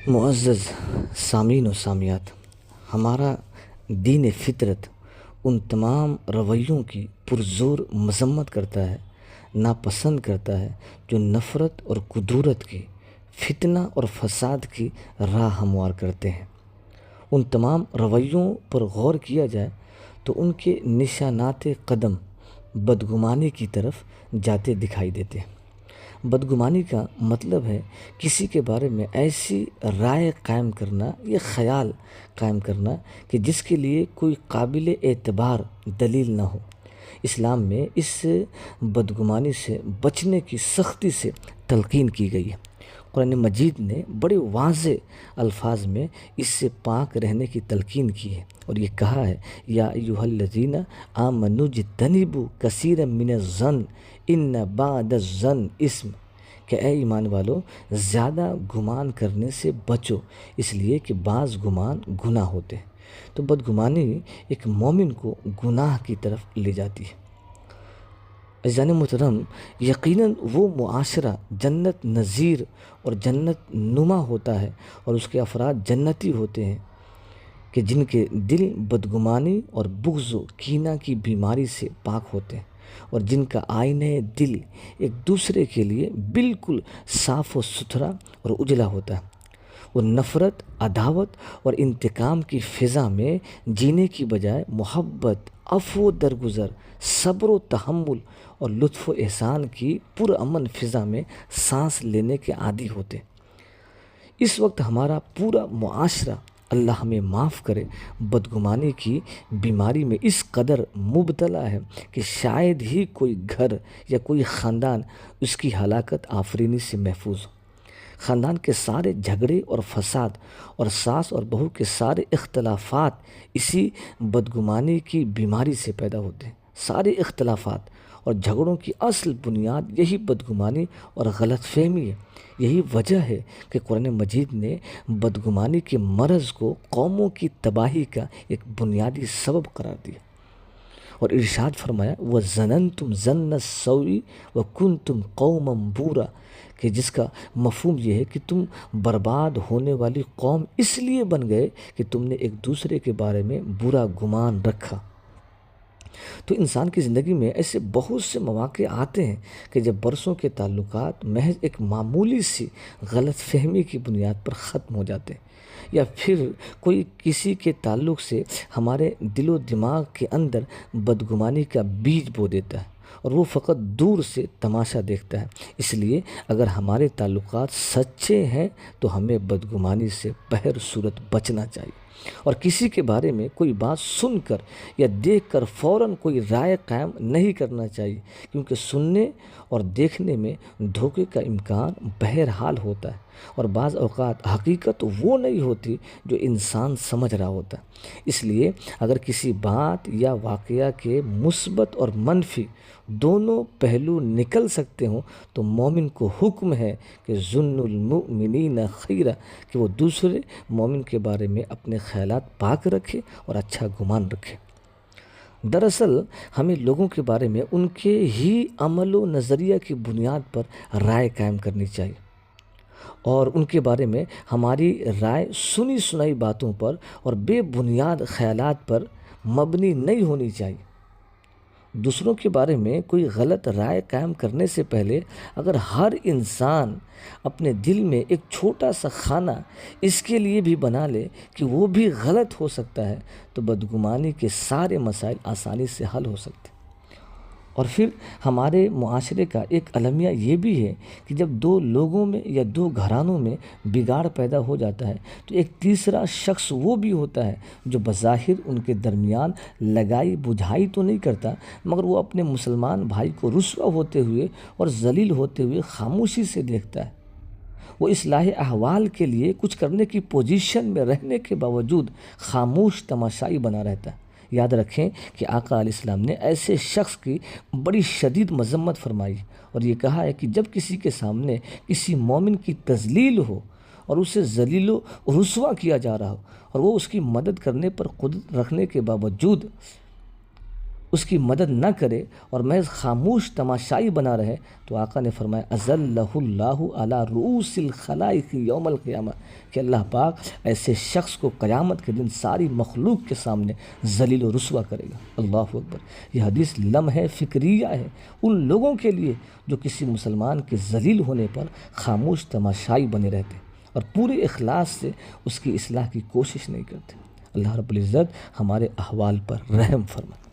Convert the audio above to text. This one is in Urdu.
معزز سامعین و سامعات، ہمارا دین فطرت ان تمام رویوں کی پرزور مذمت کرتا ہے، ناپسند کرتا ہے جو نفرت اور کدورت کی، فتنہ اور فساد کی راہ ہموار کرتے ہیں۔ ان تمام رویوں پر غور کیا جائے تو ان کے نشانات قدم بدگمانی کی طرف جاتے دکھائی دیتے ہیں۔ بدگمانی کا مطلب ہے کسی کے بارے میں ایسی رائے قائم کرنا یا خیال قائم کرنا کہ جس کے لیے کوئی قابل اعتبار دلیل نہ ہو۔ اسلام میں اس بدگمانی سے بچنے کی سختی سے تلقین کی گئی ہے۔ قرآن مجید نے بڑے واضح الفاظ میں اس سے پاک رہنے کی تلقین کی ہے اور یہ کہا ہے، یا ایھا الذین آمنوا اجتنبوا کثیرا من الظن ان بعض الظن اثم، کہ اے ایمان والو زیادہ گمان کرنے سے بچو، اس لیے کہ بعض گمان گناہ ہوتے ہیں۔ تو بدگمانی ایک مومن کو گناہ کی طرف لے جاتی ہے۔ عزیزان محترم، یقیناً وہ معاشرہ جنت نظیر اور جنت نما ہوتا ہے اور اس کے افراد جنتی ہوتے ہیں کہ جن کے دل بدگمانی اور بغض و کینہ کی بیماری سے پاک ہوتے ہیں اور جن کا آئینہ دل ایک دوسرے کے لیے بالکل صاف و ستھرا اور اجلا ہوتا ہے۔ وہ نفرت، عداوت اور انتقام کی فضا میں جینے کی بجائے محبت، عفو و درگزر، صبر و تحمل اور لطف و احسان کی پرامن فضا میں سانس لینے کے عادی ہوتے۔ اس وقت ہمارا پورا معاشرہ، اللہ ہمیں معاف کرے، بدگمانی کی بیماری میں اس قدر مبتلا ہے کہ شاید ہی کوئی گھر یا کوئی خاندان اس کی ہلاکت آفرینی سے محفوظ ہو۔ خاندان کے سارے جھگڑے اور فساد اور ساس اور بہو کے سارے اختلافات اسی بدگمانی کی بیماری سے پیدا ہوتے ہیں۔ سارے اختلافات اور جھگڑوں کی اصل بنیاد یہی بدگمانی اور غلط فہمی ہے۔ یہی وجہ ہے کہ قرآن مجید نے بدگمانی کے مرض کو قوموں کی تباہی کا ایک بنیادی سبب قرار دیا اور ارشاد فرمایا، وَظَنَنْتُمْ ظَنَّ السَّوْءِ وَكُنْتُمْ قَوْمًا بُورًا، کہ جس کا مفہوم یہ ہے کہ تم برباد ہونے والی قوم اس لیے بن گئے کہ تم نے ایک دوسرے کے بارے میں برا گمان رکھا۔ تو انسان کی زندگی میں ایسے بہت سے مواقع آتے ہیں کہ جب برسوں کے تعلقات محض ایک معمولی سی غلط فہمی کی بنیاد پر ختم ہو جاتے ہیں، یا پھر کوئی کسی کے تعلق سے ہمارے دل و دماغ کے اندر بدگمانی کا بیج بو دیتا ہے اور وہ فقط دور سے تماشا دیکھتا ہے۔ اس لیے اگر ہمارے تعلقات سچے ہیں تو ہمیں بدگمانی سے بہر صورت بچنا چاہیے اور کسی کے بارے میں کوئی بات سن کر یا دیکھ کر فوراً کوئی رائے قائم نہیں کرنا چاہیے، کیونکہ سننے اور دیکھنے میں دھوکے کا امکان بہرحال ہوتا ہے اور بعض اوقات حقیقت وہ نہیں ہوتی جو انسان سمجھ رہا ہوتا ہے۔ اس لیے اگر کسی بات یا واقعہ کے مثبت اور منفی دونوں پہلو نکل سکتے ہوں تو مومن کو حکم ہے کہ ظن المؤمنین خیرا، کہ وہ دوسرے مومن کے بارے میں اپنے خیالات پاک رکھے اور اچھا گمان رکھے۔ دراصل ہمیں لوگوں کے بارے میں ان کے ہی عمل و نظریہ کی بنیاد پر رائے قائم کرنی چاہیے اور ان کے بارے میں ہماری رائے سنی سنائی باتوں پر اور بے بنیاد خیالات پر مبنی نہیں ہونی چاہیے۔ دوسروں کے بارے میں کوئی غلط رائے قائم کرنے سے پہلے اگر ہر انسان اپنے دل میں ایک چھوٹا سا خانہ اس کے لیے بھی بنا لے کہ وہ بھی غلط ہو سکتا ہے تو بدگمانی کے سارے مسائل آسانی سے حل ہو سکتے ہیں۔ اور پھر ہمارے معاشرے کا ایک المیہ یہ بھی ہے کہ جب دو لوگوں میں یا دو گھرانوں میں بگاڑ پیدا ہو جاتا ہے تو ایک تیسرا شخص وہ بھی ہوتا ہے جو بظاہر ان کے درمیان لگائی بجھائی تو نہیں کرتا، مگر وہ اپنے مسلمان بھائی کو رسوا ہوتے ہوئے اور ذلیل ہوتے ہوئے خاموشی سے دیکھتا ہے۔ وہ اصلاح احوال کے لیے کچھ کرنے کی پوزیشن میں رہنے کے باوجود خاموش تماشائی بنا رہتا ہے۔ یاد رکھیں کہ آقا علیہ السلام نے ایسے شخص کی بڑی شدید مذمت فرمائی اور یہ کہا ہے کہ جب کسی کے سامنے کسی مومن کی تذلیل ہو اور اسے ذلیل و رسوا کیا جا رہا ہو اور وہ اس کی مدد کرنے پر قدرت رکھنے کے باوجود اس کی مدد نہ کرے اور محض خاموش تماشائی بنا رہے تو آقا نے فرمایا اذلہ اللہ علی رؤوس الخلائق یوم القیامہ کہ اللہ پاک ایسے شخص کو قیامت کے دن ساری مخلوق کے سامنے ذلیل و رسوا کرے گا۔ اللہ اکبر۔ یہ حدیث لمحہ فکریہ ہے ان لوگوں کے لیے جو کسی مسلمان کے ذلیل ہونے پر خاموش تماشائی بنے رہتے اور پورے اخلاص سے اس کی اصلاح کی کوشش نہیں کرتے۔ اللہ رب العزت ہمارے احوال پر رحم فرمائے۔